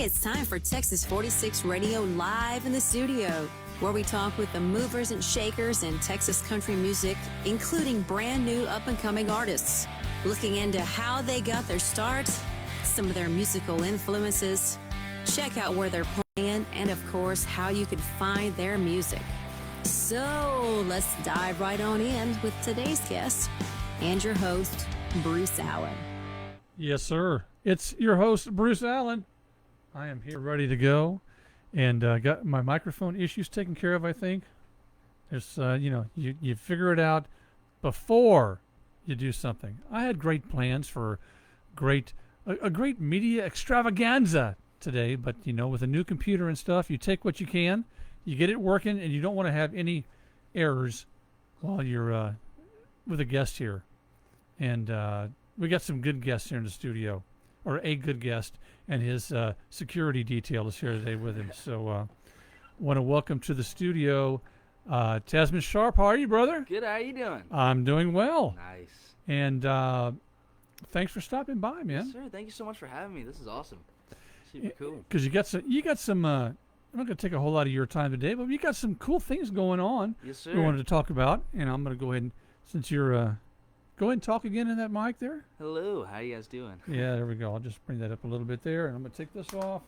It's time for Texas 46 Radio Live in the studio, where we talk with the movers and shakers in Texas country music, including brand new up-and-coming artists, looking into how they got their start, some of their musical influences, check out where they're playing, and of course, how you can find their music. So let's dive right on in with today's guest and your host, Bruce Allen. Yes, sir. It's your host, Bruce Allen. I am here ready to go, and got my microphone issues taken care of, I think. It's, you figure it out before you do something. I had great plans for a great media extravaganza today, but, with a new computer and stuff, you take what you can, you get it working, and you don't want to have any errors while you're with a guest here. And we got some good guests here in the studio, or a good guest, and his security detail is here today with him. So want to welcome to the studio Tasman Sharp. How are you, brother? Good. How you doing? I'm doing well. Nice. And thanks for stopping by, man. Yes, sir. Thank you so much for having me. This is awesome. Super cool. Because you got some. I'm not going to take a whole lot of your time today, but you got some cool things going on. Yes, sir. We wanted to talk about, and I'm going to go ahead and, since you're go ahead and talk again in that mic there. Hello. How you guys doing? Yeah, there we go. I'll just bring that up a little bit there, and I'm going to take this off.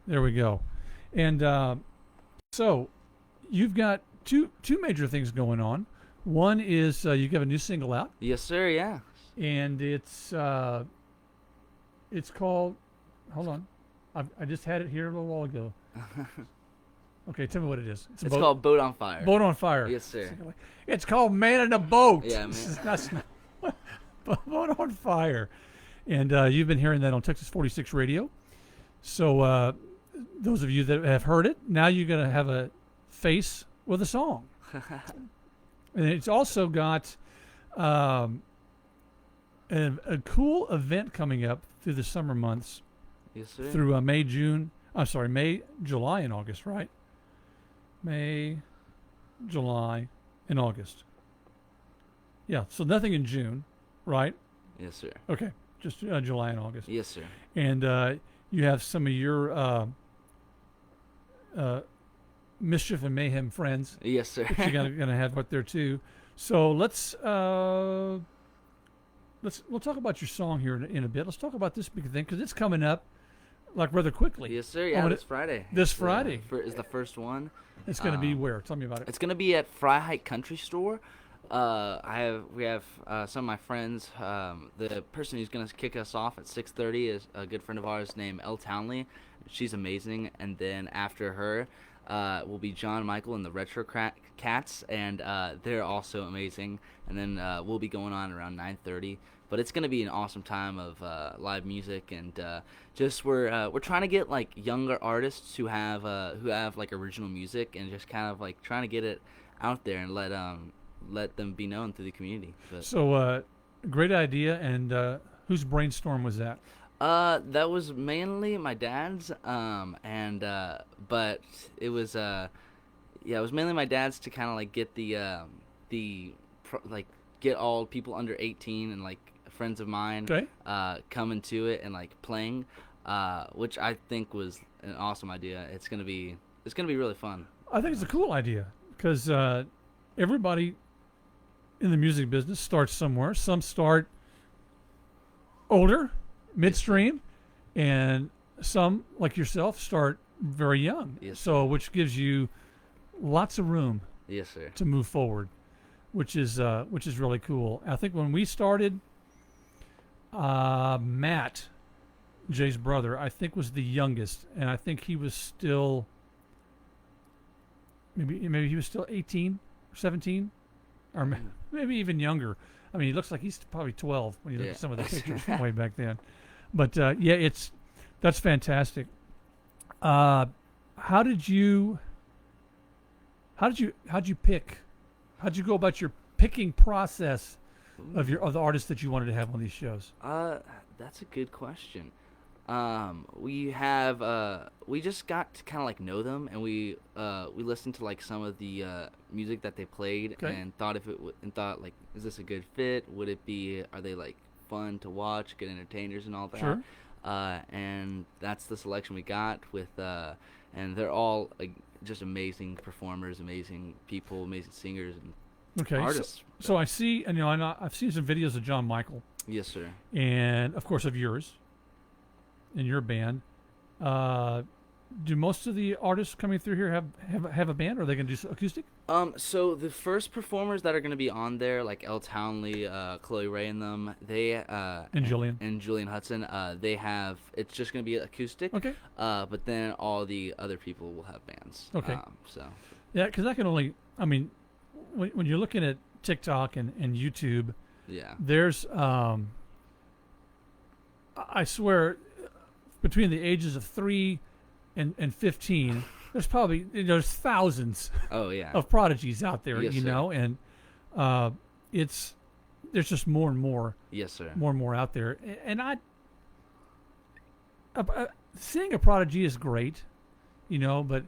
There we go. And so you've got two major things going on. One is you have a new single out. Yes, sir. Yeah. And it's called, hold on. I just had it here a little while ago. Okay, tell me what it is. It's called Boat on Fire. Boat on Fire. Yes, sir. It's called Man in a Boat. Yeah, man. That's not Boat on Fire. And you've been hearing that on Texas 46 Radio. So those of you that have heard it, now you're going to have a face with a song. And it's also got a cool event coming up through the summer months. Yes, sir. Through May, July, and August, right? May, July, and August. Yeah, so nothing in June, right? Yes, sir. Okay, just July and August. Yes, sir. And you have some of your mischief and mayhem friends. Yes, sir. That you're gonna have up there too. So we'll talk about your song here in a bit. Let's talk about this big thing because it's coming up like rather quickly. Yes, sir. Yeah, this Friday. This Friday is the first one. It's going to be where? Tell me about it. It's going to be at Freiheit Country Store. We have some of my friends. The person who's going to kick us off at 6:30 is a good friend of ours named Elle Townley. She's amazing. And then after her will be John Michael and the Retro Cats, and they're also amazing. And then we'll be going on around 9:30. But it's going to be an awesome time of live music, and just we're trying to get like younger artists who have like original music, and just kind of like trying to get it out there and let them be known through the community. But, so great idea. And whose brainstorm was that? That was mainly my dad's, but it was it was mainly my dad's to kind of like get get all people under 18 and like friends of mine coming to it and like playing, which I think was an awesome idea. It's gonna be really fun. I think it's a cool idea because everybody in the music business starts somewhere. Some start older, midstream, and some like yourself start very young. Yes, so which gives you lots of room. Yes, sir. To move forward, which is really cool. I think when we started, Matt, Jay's brother, I think was the youngest, and I think he was still maybe he was still 18, 17, or maybe even younger. I mean, he looks like he's probably 12 when you look at some of the pictures from way back then. But that's fantastic. How'd you pick? How'd you go about your picking process of the artists that you wanted to have on these shows? That's a good question. We just got to kind of like know them, and we listened to like some of the music that they played, and thought like, is this a good fit? Are they like fun to watch, good entertainers and all that? Sure. and that's the selection we got with, and they're all just amazing performers, amazing people, amazing singers and artists. So I see, and I've seen some videos of John Michael. Yes, sir. And of course of yours, and your band. Do most of the artists coming through here have a band, or are they going to do acoustic? So the first performers that are going to be on there, like Elle Townley, Chloe Ray and them, and Julian Hudson, it's just going to be acoustic. Okay. But then all the other people will have bands. Okay. So. Yeah, because when you're looking at TikTok and YouTube, yeah, there's I swear, between the ages of 3 and 15, there's probably there's thousands. Oh yeah. Of prodigies out there, yes, sir. And there's just more and more. Yes, sir. More and more out there, and seeing a prodigy is great, but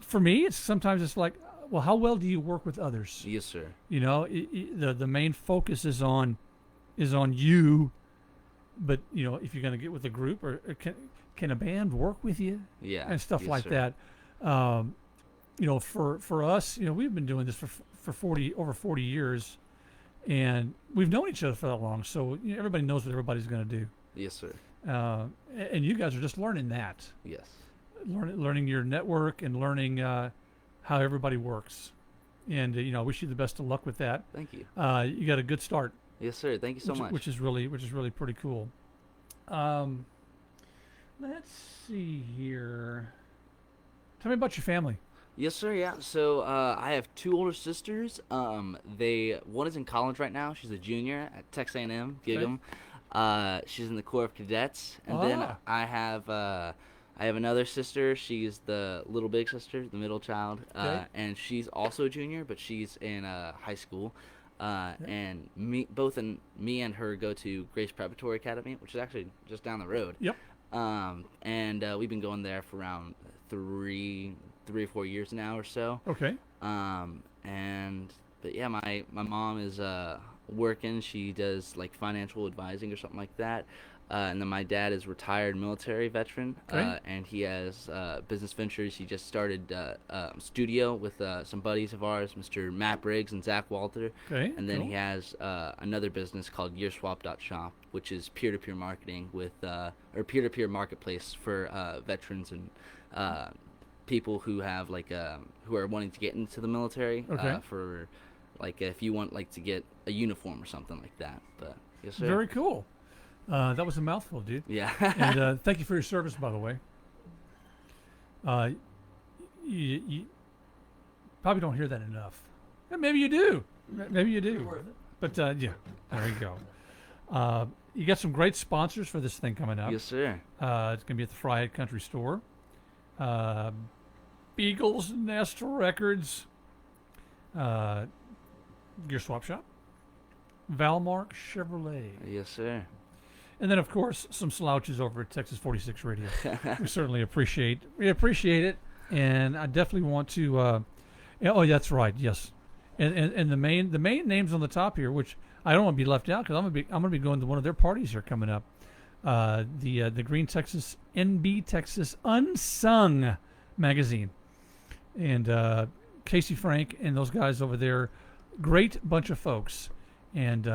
for me, sometimes it's like, well, how well do you work with others? Yes, sir. The main focus is on you, but if you're going to get with a group, or can a band work with you? Yeah, and stuff yes, like sir. that. For us, we've been doing this for over 40 years, and we've known each other for that long, so everybody knows what everybody's going to do. Yes, sir. And you guys are just learning that. Yes. Learning your network and learning how everybody works, and I wish you the best of luck with that. Thank you. You got a good start. Yes, sir. Thank you so much. Which is really pretty cool. Let's see here. Tell me about your family. Yes, sir. Yeah. So I have 2 older sisters. One is in college right now. She's a junior at Texas A&M, Gig'em. Okay. She's in the Corps of Cadets, and then I have another sister. She's the little big sister, the middle child, and she's also a junior, but she's in high school. And me and her go to Grace Preparatory Academy, which is actually just down the road. Yep. And we've been going there for around 3 or 4 years now or so. Okay. But yeah, my mom is working. She does like financial advising or something like that. And then my dad is retired military veteran, and he has business ventures. He just started a studio with some buddies of ours, Mr. Matt Briggs and Zach Walter. Okay, and then he has another business called YearSwap.shop, which is peer-to-peer marketing or peer-to-peer marketplace for veterans and people who have who are wanting to get into the military. For if you want to get a uniform or something like that. But yes, sir. Very cool. That was a mouthful, dude. Yeah. And thank you for your service, by the way. You probably don't hear that enough. Yeah, maybe you do. Maybe you do. But yeah, there you go. You got some great sponsors for this thing coming up. Yes, sir. It's going to be at the Freiheit Country Store. Beagle's Nest Records. Gear Swap Shop. Valmark Chevrolet. Yes, sir. And then, of course, some slouches over at Texas 46 Radio. We certainly appreciate it, and I definitely want to. That's right. Yes, and the main names on the top here, which I don't want to be left out because I'm gonna be going to one of their parties here coming up. The Green Texas NB Texas Unsung magazine, and Casey Frank and those guys over there, great bunch of folks, and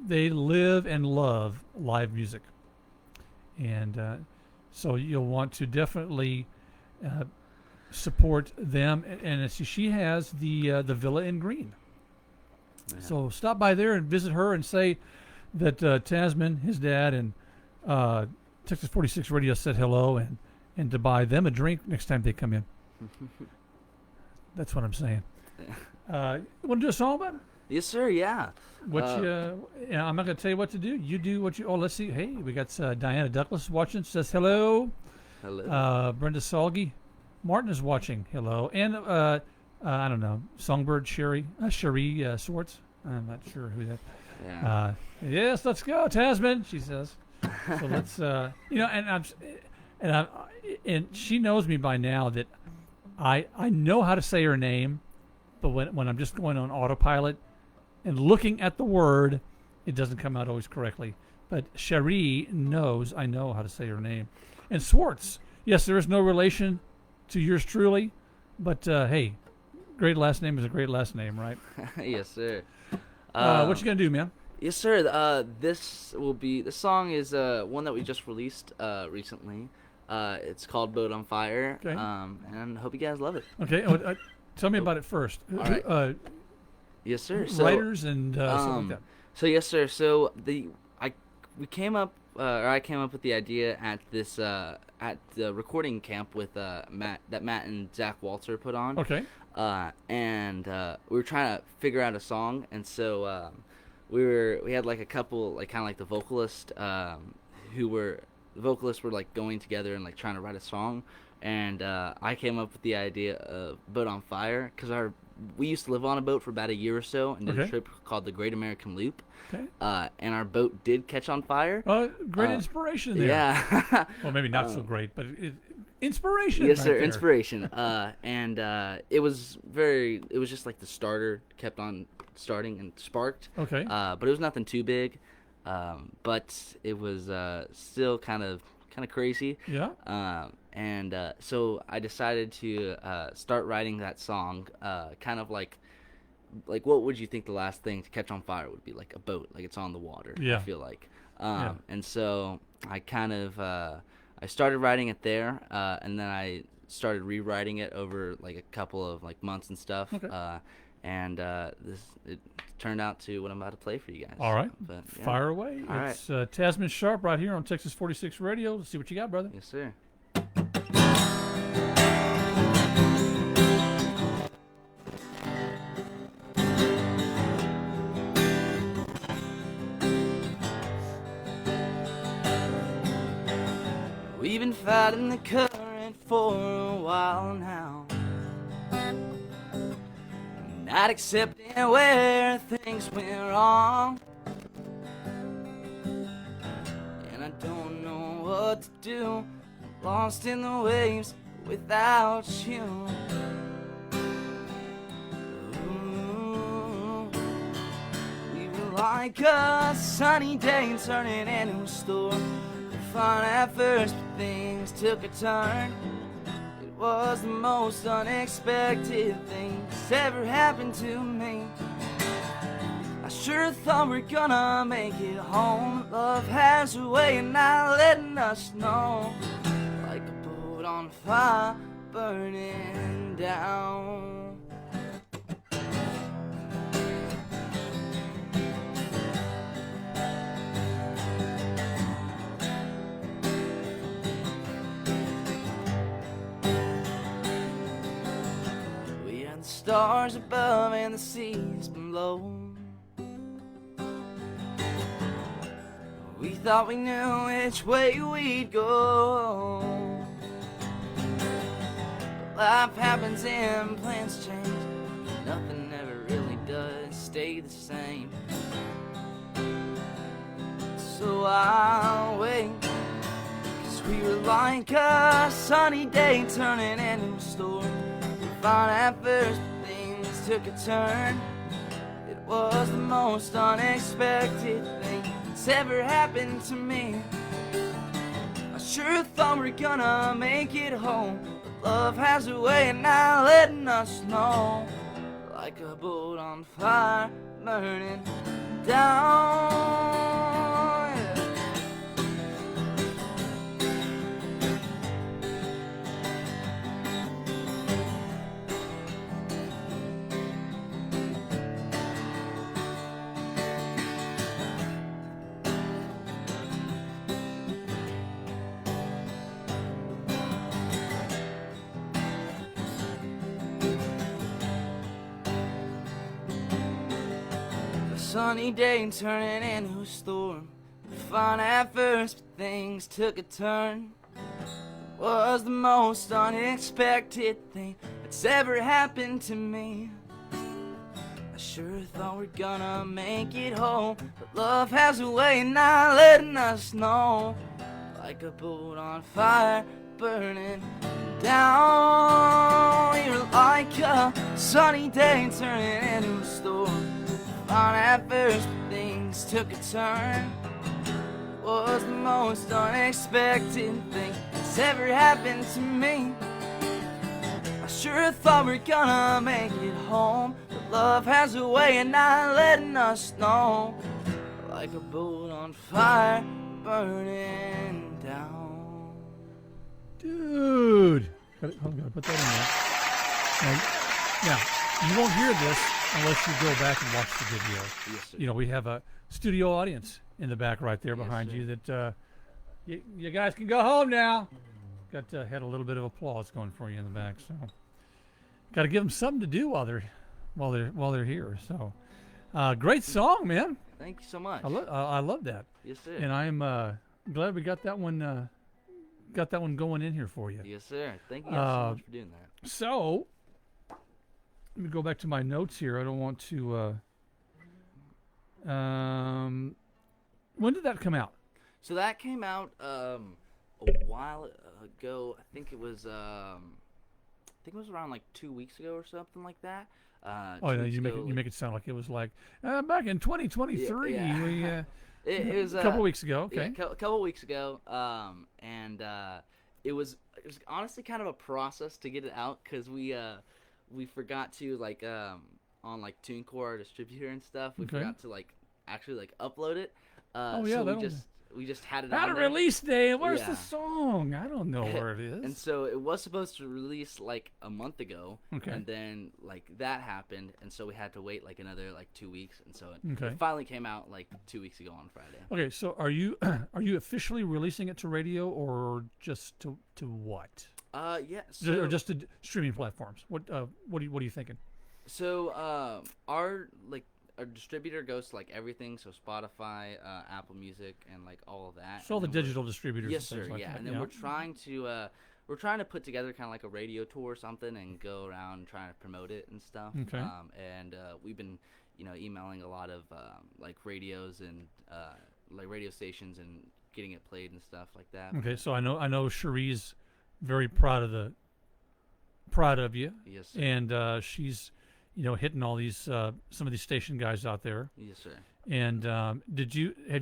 they live and love live music, and so you'll want to definitely support them. And she has the Villa in Green, so stop by there and visit her and say that Tasman, his dad, and Texas 46 Radio said hello, and to buy them a drink next time they come in. That's what I'm saying. Want to do a song about it? Yes, sir. Yeah. I'm not going to tell you what to do. You do what you. Oh, let's see. Hey, we got Diana Douglas watching. Says hello. Hello. Brenda Salgi. Martin is watching. Hello. And I don't know. Songbird Cherie Swartz. I'm not sure who that. Yeah. Yes, let's go, Tasman. She says. So let's. And she knows me by now that I know how to say her name, but when I'm just going on autopilot and looking at the word it doesn't come out always correctly. But Cherie knows I know how to say her name. And Swartz, yes, there is no relation to yours truly, but hey, great last name is a great last name, right? Yes, sir. What you gonna do, man? Yes, sir. This song is one that we just released recently. It's called "Boat on Fire," Okay. and I hope you guys love it. Okay, tell me about it first. All right. Yes, sir. So, writers and stuff like that. So yes, sir. So I came up with the idea at this at the recording camp with Matt and Zach Walter put on. Okay. And we were trying to figure out a song, and so we had like a couple, like kind of like the vocalists were like going together and like trying to write a song, and I came up with the idea of "Boat on Fire" because we used to live on a boat for about a year or so and did a trip called the Great American Loop. Okay. And our boat did catch on fire. Great inspiration there. Yeah. Well, maybe not so great, but inspiration. Yes, right sir. there. Inspiration. And it was just like the starter kept on starting and sparked. Okay. But it was nothing too big. But it was still kind of crazy. Yeah. So I decided to start writing that song, kind of like what would you think the last thing to catch on fire would be? Like a boat, like it's on the water. Yeah. I feel like. And so I kind of I started writing it there, and then I started rewriting it over like a couple of like months and stuff. Okay. It turned out to what I'm about to play for you guys. All right. But, yeah. Fire away. All It's Tasman Sharp right here on Texas 46 Radio. Let's see what you got, brother. Yes, sir. We've been fighting the current for a while now, not accepting where things went wrong, and I don't know what to do, lost in the waves without you. Ooh, we were like a sunny day turning into a storm. Fun at first, but things took a turn. It was the most unexpected thing that's ever happened to me. I sure thought we're gonna make it home. Love has a way of not letting us know, like a boat on fire burning down. Stars above and the seas below. We thought we knew which way we'd go, but life happens and plans change. Nothing ever really does stay the same. So I'll wait, 'cause we were like a sunny day turning into a storm. Fine at first, but things took a turn. It was the most unexpected thing that's ever happened to me. I sure thought we're gonna make it home, but love has a way of not letting us know, like a boat on fire burning down. Sunny day turning into a storm. Fun at first, but things took a turn. It was the most unexpected thing that's ever happened to me. I sure thought we're gonna make it home, but love has a way of not letting us know, like a boat on fire burning down. You're like a sunny day turning into a storm. fun at first, but things took a turn. It was the most unexpected thing that's ever happened to me. I sure thought we're gonna make it home, but love has a way of not letting us know. Like a boat on fire, burning down. Dude, I'm gonna put that in there. Now, you won't hear this unless you go back and watch the video. Yes, sir. You know, we have a studio audience in the back right there behind sir. you that you guys can go home now. Got had a little bit of applause going for you in the back, so got to give them something to do while they're here. So, great song, man. Thank you so much. I love that. Yes, sir. And I'm glad we got that one going in here for you. Yes, sir. Thank you guys so much for doing that. So, let me go back to my notes here. I don't want to. When did that come out? So that came out a while ago. I think it was around like 2 weeks ago or something like that. Oh, no, you make it sound like it was like back in 2023. Yeah. We, it was a couple weeks ago. Okay. Yeah, a couple weeks ago. And it was honestly kind of a process to get it out because we forgot to like on like TuneCore, our distributor and stuff. We forgot to like actually like upload it. So we just had it Had on a there. release day. Where's Yeah. the song? I don't know where it is. And so it was supposed to release like a month ago. Okay. And then like that happened, and so we had to wait like another like 2 weeks, and so Okay. it finally came out like 2 weeks ago on Friday. Okay, so are you officially releasing it to radio or just to what? Yeah. So, Or just to streaming platforms? What are you thinking? So our distributor goes to like everything, so Spotify, Apple Music, and like all of that. So all And the then we're- digital distributors. Yes, and things sir. like Yeah, that. and then we're trying to put together kind of like a radio tour or something and go around trying to promote it and stuff. Okay. And we've been, emailing a lot of like radios and like radio stations and getting it played and stuff like that. Okay, so I know Cherie's very proud of you, Yes, sir. and she's hitting all these some of these station guys out there. Yes, sir. And have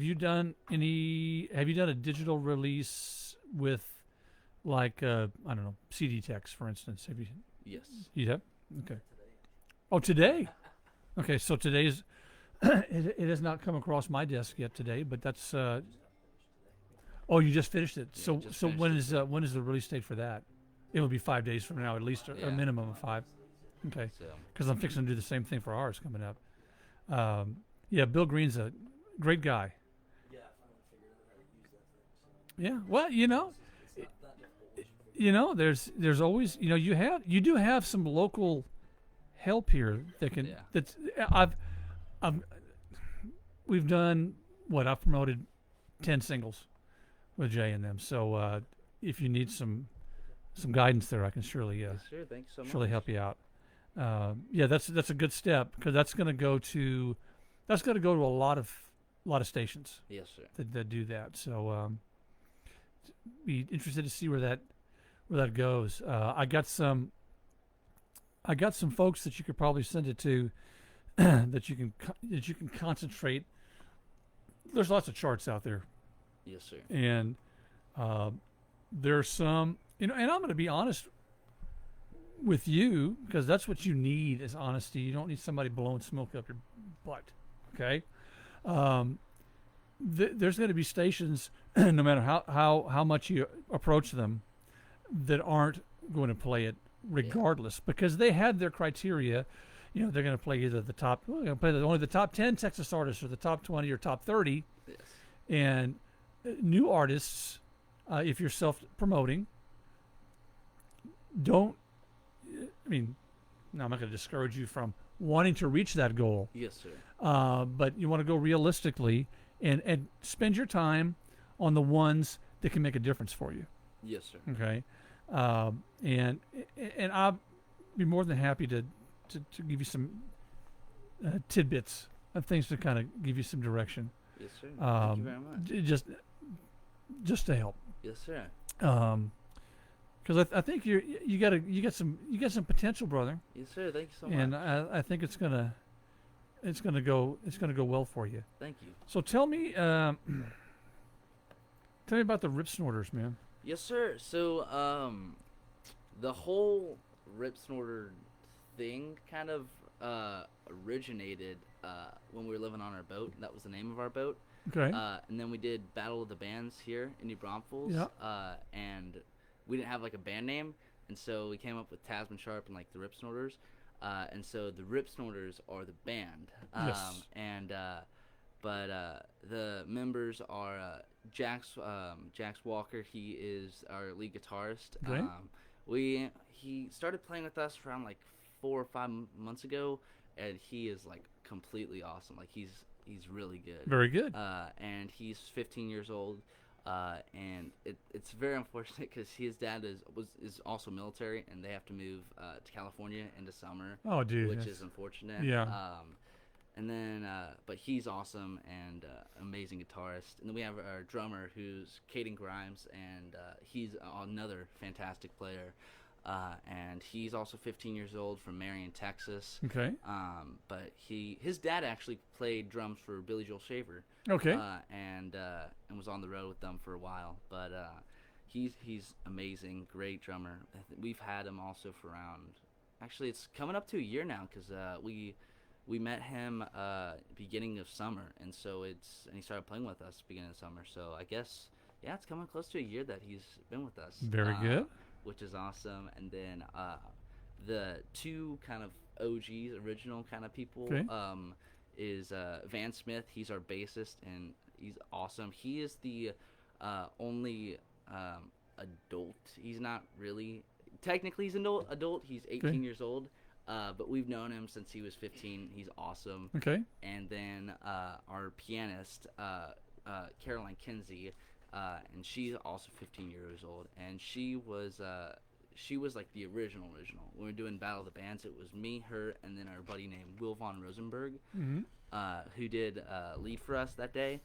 you done a digital release with like I don't know, CD text, for instance? Have you? Yes. You have? Okay. Oh, today. Okay, so today's it has not come across my desk yet today, but that's oh, you just finished it. Yeah, So just so finished when is the release date for that? It will be 5 days from now, at least a Yeah. minimum of 5. Okay. So Because I'm fixing to do the same thing for ours coming up. Yeah, Bill Green's a great guy. Yeah, I finally figured out how to use that thing. Yeah, well, It's not that difficult. there's always you do have some local help here that can Yeah. that's we've done what I've promoted 10 singles with Jay and them. So if you need some guidance there, I can surely yes, sir. Thank you so much. surely help you out. Yeah, that's a good step because that's going to go to a lot of stations Yes, sir. that do that. So be interested to see where that goes. I got some folks that you could probably send it to that you can concentrate. There's lots of charts out there, Yes, sir. and there's some, and I'm going to be honest with you because that's what you need is honesty. You don't need somebody blowing smoke up your butt. Okay. There's going to be stations, no matter how much you approach them, that aren't going to play it regardless because they had their criteria. They're going to play either the top, they're going to play only the top 10 Texas artists or the top 20 or top 30. Yes. And new artists, if you're self-promoting, now I'm not going to discourage you from wanting to reach that goal. Yes, sir. But you want to go realistically and spend your time on the ones that can make a difference for you. Yes, sir. Okay. And I'll be more than happy to give you some tidbits of things to kind of give you some direction. Yes, sir. Thank you very much. Just to help. Yes, sir. Because I think you got some potential, brother. Yes, sir. Thank you so much. And I think it's gonna it's gonna go well for you. Thank you. So tell me about the Rip Snorters, man. Yes, sir. So, the whole Rip Snorter thing kind of originated when we were living on our boat. That was the name of our boat. Okay. And then we did Battle of the Bands here in New Braunfels. Yeah. And we didn't have like a band name, and so we came up with Tasman Sharp and like the Rip Snorters. And so the Rip Snorters are the band. Yes. But the members are Jax Walker. He is our lead guitarist. Okay. He started playing with us around like 4 or 5 months ago, and he is like completely awesome. Like he's really good. Very good. And he's 15 years old. And it's very unfortunate because his dad is also military, and they have to move to California in the summer. Oh, dude. Which is unfortunate. Yeah. And then, but he's awesome and amazing guitarist. And then we have our drummer, who's Caden Grimes, and he's another fantastic player. And he's also 15 years old from Marion, Texas. Okay. But his dad actually played drums for Billy Joel Shaver. Okay. And was on the road with them for a while. But he's amazing, great drummer. We've had him also for around. Actually, it's coming up to a year now because we met him beginning of summer, and he started playing with us beginning of summer. So I guess it's coming close to a year that he's been with us. Very good. Which is awesome. And then the two kind of OGs, original kind of people, Okay. Is Van Smith. He's our bassist, and he's awesome. He is the only adult. He's not really technically he's an adult. He's 18 Okay. years old. But we've known him since he was 15. He's awesome. Okay. And then our pianist, Caroline Kinsey, and she's also 15 years old. And she was like the original. When we were doing Battle of the Bands, it was me, her, and then our buddy named Will Von Rosenberg, Mm-hmm. who did lead for us that day.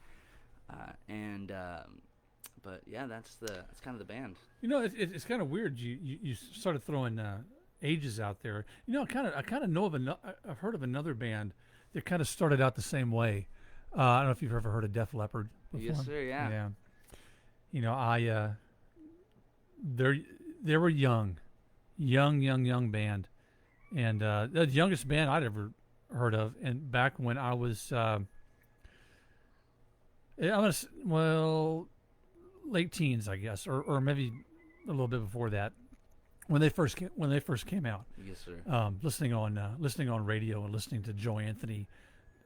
But yeah, that's kind of the band. You know, it's kind of weird. You started throwing ages out there. You know, I kind of know of I've heard of another band that kind of started out the same way. I don't know if you've ever heard of Def Leppard before. Yes, sir. Yeah. Yeah. You know, they were young band, and the youngest band I'd ever heard of. And back when I was, late teens, I guess, or maybe a little bit before that, when they first came out. Yes, sir. Listening on radio and listening to Joe Anthony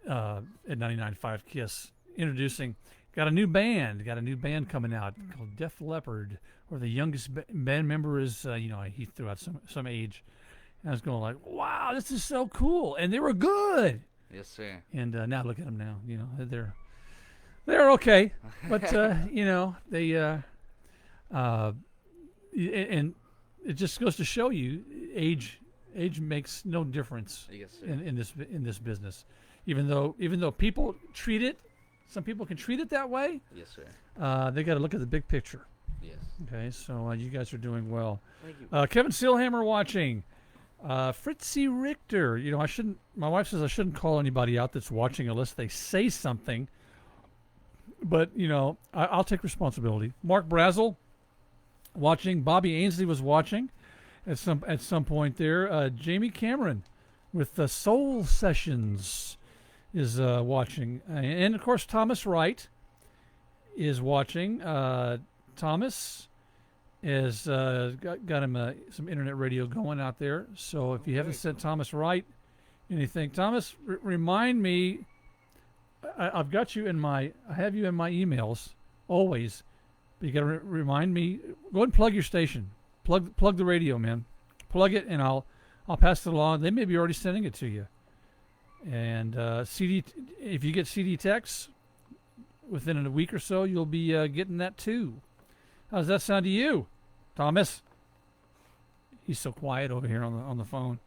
at 99.5 KISS introducing. Got a new band coming out called Def Leppard, where the youngest band member is, he threw out some age. And I was going like, wow, this is so cool. And they were good. Yes, sir. And now look at them now. You know, they're okay. But, they, and it just goes to show you age makes no difference Yes, sir. in this business. Even though people treat it, some people can treat it that way. Yes, sir. They got to look at the big picture. Yes. Okay, so you guys are doing well. Thank you. Kevin Sealhammer watching. Fritzy Richter. You know, my wife says I shouldn't call anybody out that's watching unless they say something. But I'll take responsibility. Mark Brazel watching. Bobby Ainsley was watching at some point there. Jamie Cameron with the Soul Sessions is watching, and of course Thomas Wright is watching. Thomas has got him some internet radio going out there. So if you haven't sent Thomas Wright anything, Thomas, remind me. I've got you I have you in my emails always. But you got to remind me. Go ahead and plug your station. Plug the radio, man. Plug it, and I'll pass it along. They may be already sending it to you. And CD, if you get CD texts within a week or so, you'll be getting that too. How does that sound to you, Thomas? He's so quiet over here on the phone.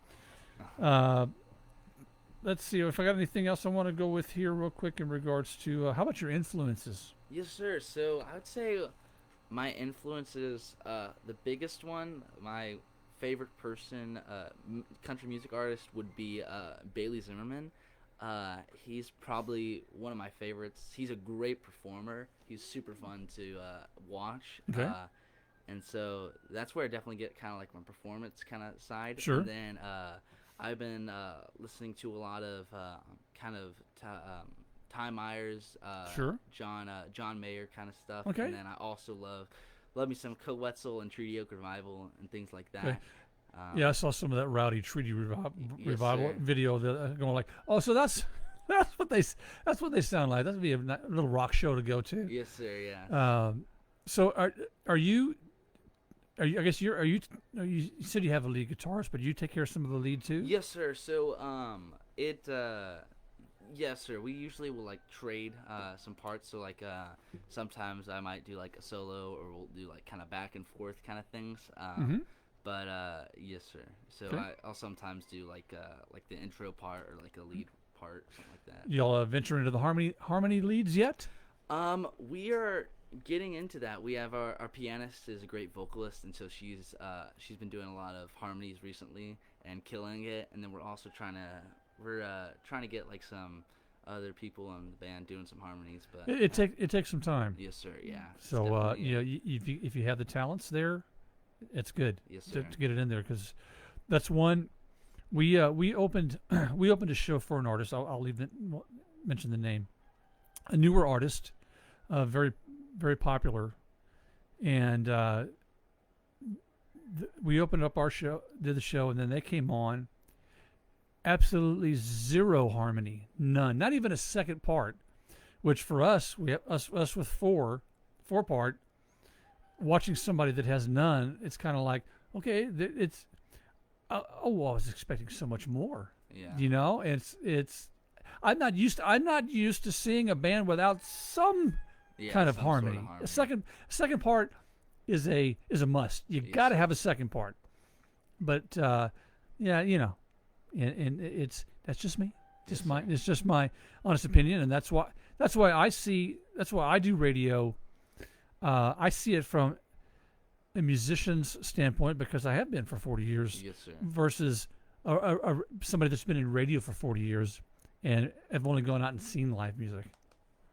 Let's see if I got anything else I want to go with here real quick in regards to how about your influences? Yes, sir. So I would say my influences, the biggest one, my favorite person, country music artist would be Bailey Zimmerman. He's probably one of my favorites. He's a great performer. He's super fun to watch. Okay. And so that's where I definitely get kind of like my performance kind of side. Sure. And then I've been listening to a lot of Ty Myers, Sure. John Mayer kind of stuff. Okay. And then I also love me some Co-Wetzel and Treaty Oak Revival and things like that. Okay. Yeah, I saw some of that Rowdy Treaty Revival sir. video that going like, oh, so that's what they sound like. That'd be a little rock show to go to. Yes, sir. Yeah. So are you? I guess you said you have a lead guitarist, but you take care of some of the lead too? Yes, sir. So yes, sir. We usually will like trade some parts. So like sometimes I might do like a solo, or we'll do like kind of back and forth kind of things. But yes, sir. So Okay. I'll sometimes do like the intro part, or like a lead part, something like that. Y'all venture into the harmony leads yet? We are getting into that. We have our pianist is a great vocalist, and so she's been doing a lot of harmonies recently and killing it. And then we're also trying to get like some other people in the band doing some harmonies. But It takes some time. yes, sir. Yeah. It's So definitely- if you have the talents there, it's good yes, to sir. get it in there, because that's one. We opened a show for an artist. I'll mention the name. A newer artist, very very popular, and we opened up our show, did the show, and then they came on. Absolutely zero harmony, none, not even a second part. Which for us, we have us with four part. Watching somebody that has none, it's kind of like, okay, it's. I was expecting so much more. Yeah. You know, it's. I'm not used to seeing a band without some Yeah, kind of some sort harmony. A second part is a must. You Yes. got to have a second part. But yeah, you know, and that's just me. It's just my honest opinion, and that's why I do radio. I see it from a musician's standpoint, because I have been for 40 years, Yes, sir. versus somebody that's been in radio for 40 years and have only gone out and seen live music.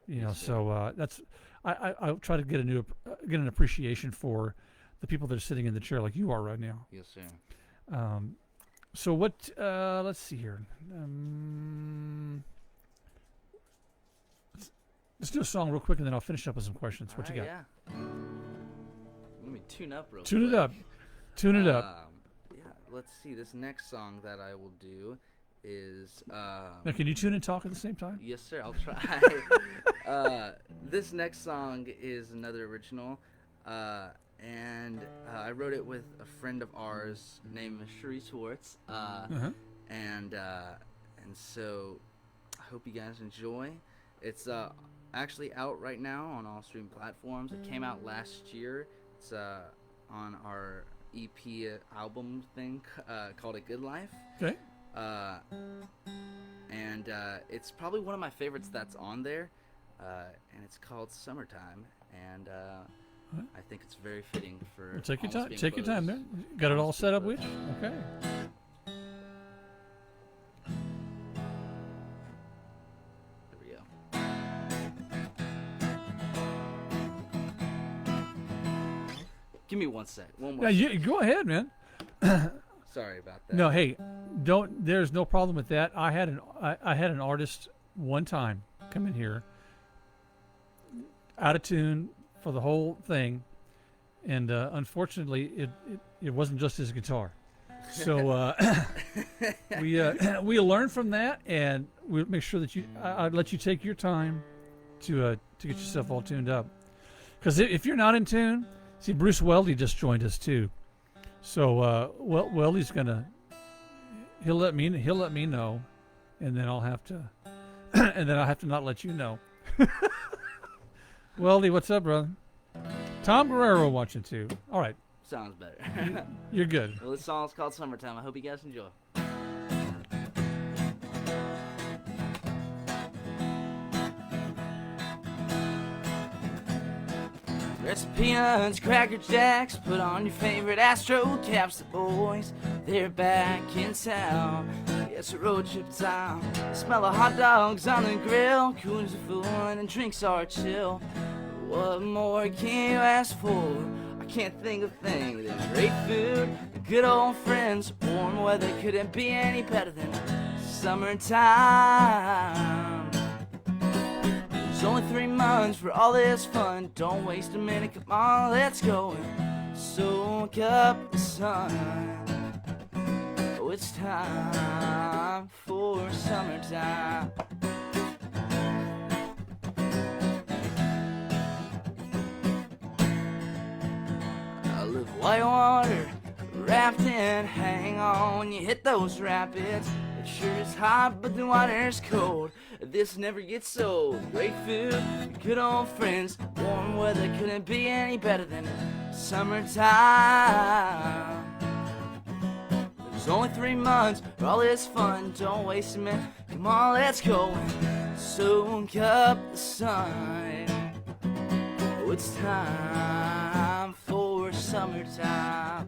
You know, Yes, sir. so that's I try to get an appreciation for the people that are sitting in the chair like you are right now. Yes, sir. So what? Let's see here. Let's do a song real quick, and then I'll finish up with some questions. What you got? Yeah. Let me tune up real Tune quick. it up. Tune it up. Yeah, let's see. This next song that I will do is. Now, can you tune and talk at the same time? Yes, sir. I'll try. This next song is another original, and I wrote it with a friend of ours named Cherie Schwartz, and so I hope you guys enjoy. It's actually out right now on all streaming platforms. It came out last year. It's on our EP album thing called A Good Life. Okay. And it's probably one of my favorites that's on there, and it's called Summertime, and I think it's very fitting for. Well, take your almost time. being Take your time closed. there. Got it all Almost set being up with closed. you? Okay. There we go. Give me one sec. One more. Yeah, sec. go ahead, man. Sorry about that. No, hey, don't. There's no problem with that. I had an artist one time come in here, out of tune for the whole thing, and unfortunately, it wasn't just his guitar. So we learn from that, and we'll make sure that I'd let you take your time to get yourself all tuned up. Because if you're not in tune, see, Bruce Weldy just joined us too. So Weldy's he'll let me know, and then I'll have to not let you know. Weldy, what's up, brother? Tom Guerrero watching too. All right, Sounds better. you're good. Well, this song's called Summertime. I hope you guys enjoy. Recipients, Cracker Jacks, put on your favorite Astro caps. The boys, they're back in town. Yeah, It's a road trip time. The smell of hot dogs on the grill. Coons are fooling and drinks are chill. What more can you ask for? I can't think of things. There's great food, good old friends. Warm weather couldn't be any better than summertime. There's only 3 months for all this fun. Don't waste a minute, come on, let's go and soak up the sun. Oh, it's time for summertime. I live whitewater, rafting, hang on when you hit those rapids. It sure is hot, but the water's cold. This never gets old. Great food, good old friends. Warm weather couldn't be any better than summertime. There's only 3 months for all this fun. Don't waste a minute. Come on, let's go and soak up the sun. Oh, it's time for summertime.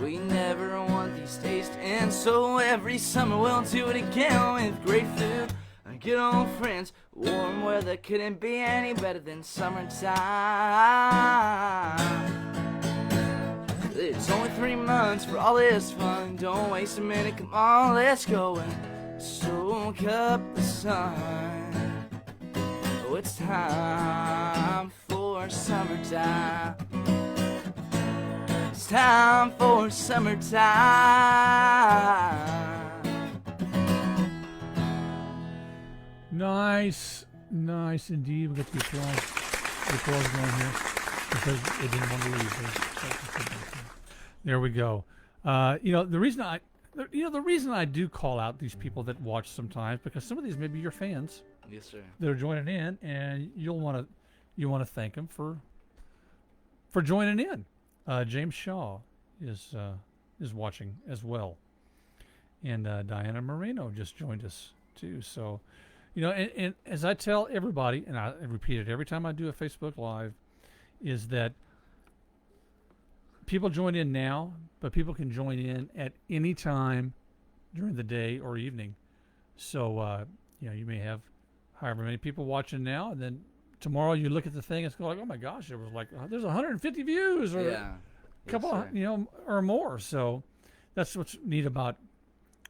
We never want these days to end, so every summer we'll do it again with great food and good old friends. Warm weather couldn't be any better than summertime. It's only 3 months for all this fun. Don't waste a minute, come on, let's go and soak up the sun. Oh, it's time for summertime. It's time for summertime. Nice indeed. We got the applause going here because it didn't want to leave. There we go. The reason I do call out these people that watch sometimes, because some of these may be your fans. Yes, sir. That are joining in, and you want to thank them for joining in. James Shaw is watching as well, and Diana Moreno just joined us too. So, and as I tell everybody, and I repeat it every time I do a Facebook Live, is that people join in now, but people can join in at any time during the day or evening. So, you may have however many people watching now, and then tomorrow you look at the thing, it's like, oh my gosh, there was like there's 150 views or a couple of, or more. So that's what's neat about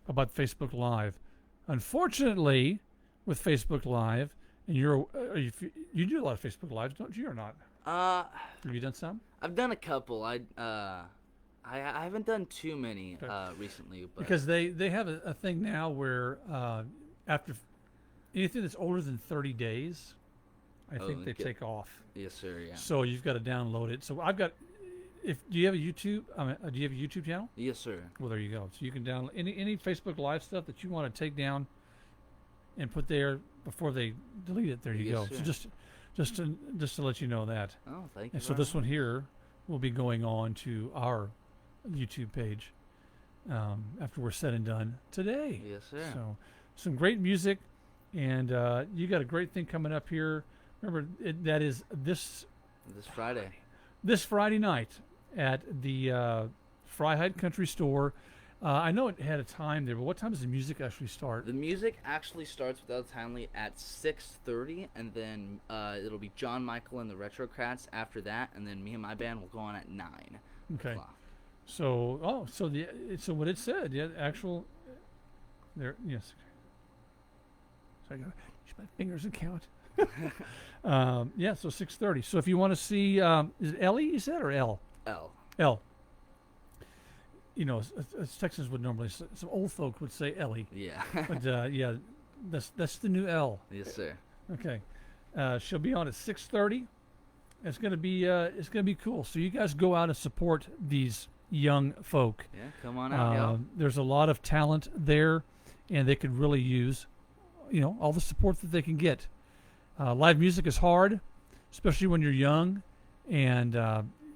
Facebook Live. Unfortunately, with Facebook Live, and you do a lot of Facebook Lives, don't you, or not? Have you done some? I've done a couple. I haven't done too many recently, but because they have a thing now where after anything that's older than 30 days, I think they take off. Yes, sir. Yeah. So you've got to download it. So I've got. Do you have a YouTube? Do you have a YouTube channel? Yes, sir. Well, there you go. So you can download any Facebook Live stuff that you want to take down and put there before they delete it. There you go. Sir. So just to let you know that. Oh, thank you. And so this one here will be going on to our YouTube page after we're said and done today. Yes, sir. So some great music, and you got a great thing coming up here. Remember, that is this Friday. This Friday night at the Freiheit Country Store. I know it had a time there, but what time does the music actually start? The music actually starts with El Townley at 6:30, and then it'll be John Michael and the Retrocrats after that, and then me and my band will go on at 9. Okay. o'clock. So so what it said, actual there, yes. So I got to use my fingers and count. So 6:30. So if you want to see, is it Ellie you said, or L? L. As Texans would normally say, some old folk would say Ellie. Yeah. But that's the new L. Yes, sir. Okay. She'll be on at 6:30. It's gonna be cool. So you guys go out and support these young folk. Yeah, come on out, y'all. There's a lot of talent there, and they could really use, all the support that they can get. Live music is hard, especially when you're young, and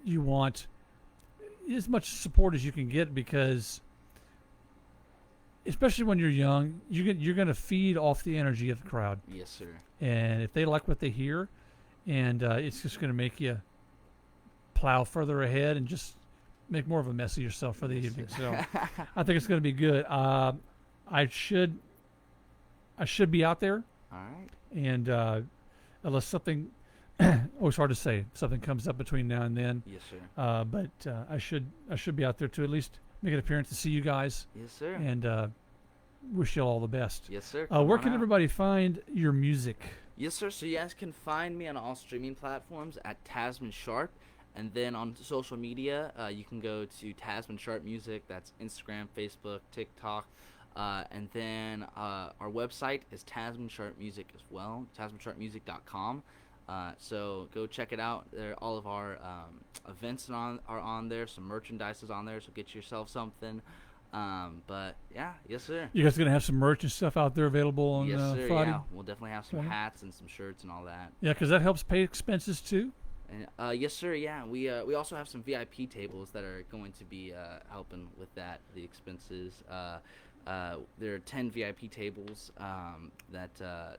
you want as much support as you can get, because especially when you're young, you're going to feed off the energy of the crowd. Yes, sir. And if they like what they hear, and it's just going to make you plow further ahead and just make more of a mess of yourself for the evening. So I think it's going to be good. I should be out there, All right. and unless something, always hard to say, something comes up between now and then. Yes, sir. But I should be out there to at least make an appearance to see you guys, Yes, sir. and wish you all the best. Yes, sir. Where Come can on out. everybody find your music? Yes, sir. So you guys can find me on all streaming platforms at Tasman Sharp. And then on social media, you can go to Tasman Sharp Music. That's Instagram, Facebook, TikTok. And then our website is Tasman Sharp Music as well, tasmansharpmusic.com. So go check it out. All of our events are on there. Some merchandise is on there, so get yourself something. But yeah, yes, sir. You guys going to have some merch and stuff out there available on Yes, sir. Friday? Yeah, we'll definitely have some Okay. hats and some shirts and all that. Yeah, because that helps pay expenses too. And, yes, sir. Yeah, we also have some VIP tables that are going to be helping with that, the expenses. There are 10 VIP tables that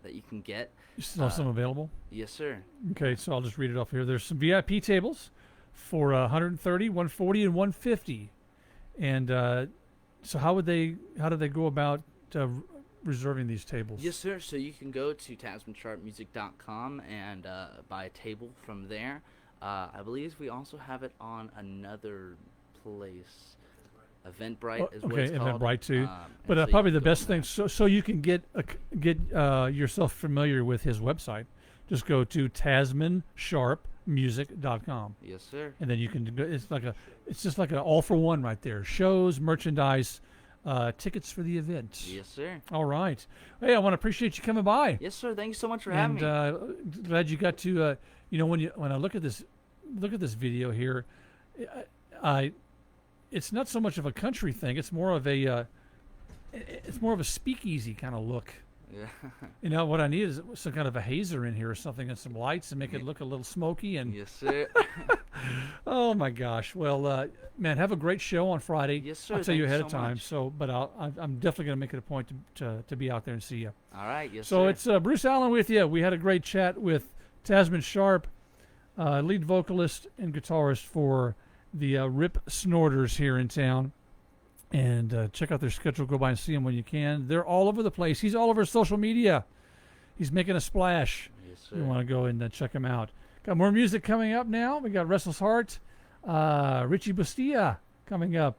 you can get. You still have some available? Yes, sir. Okay, so I'll just read it off here. There's some VIP tables for 130, 140, and 150. And so how do they go about reserving these tables? Yes, sir. So you can go to TasmanSharpMusic.com and buy a table from there. I believe we also have it on another place, Eventbrite is what Okay, it's called. Eventbrite too. And But so you probably can the go best from thing, there. so you can get yourself familiar with his website. Just go to TasmanSharpMusic.com. Yes, sir. And then you can go. It's just like an all for one right there. Shows, merchandise, tickets for the event. Yes, sir. All right. Hey, I want to appreciate you coming by. Yes, sir. Thank you so much for having And me. glad you got to. When I look at this video here, it's not so much of a country thing. It's more of a speakeasy kind of look. Yeah. What I need is some kind of a hazer in here or something, and some lights and make it look a little smoky. And Yes, sir. oh my gosh! Well, man, have a great show on Friday. Yes, sir. I'll tell Thank you you ahead so of time. much. So, but I'm definitely going to make it a point to be out there and see you. All right. Yes, So sir. it's Bruce Allen with you. We had a great chat with Tasman Sharp, lead vocalist and guitarist for the Rip Snorters here in town. And check out their schedule. Go by and see them when you can. They're all over the place. He's all over social media. He's making a splash. Yes, sir. You want to go and check him out. Got more music coming up now. We got Restless Heart, Richie Bustia coming up.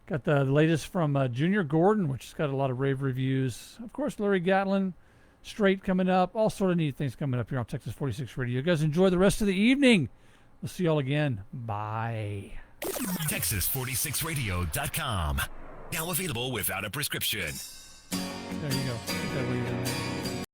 Got the latest from Junior Gordon, which has got a lot of rave reviews. Of course, Larry Gatlin, Straight coming up. All sort of neat things coming up here on Texas 46 Radio. You guys enjoy the rest of the evening. We'll see y'all again. Bye. Texas46radio.com. Now available without a prescription. There you go. Get that way you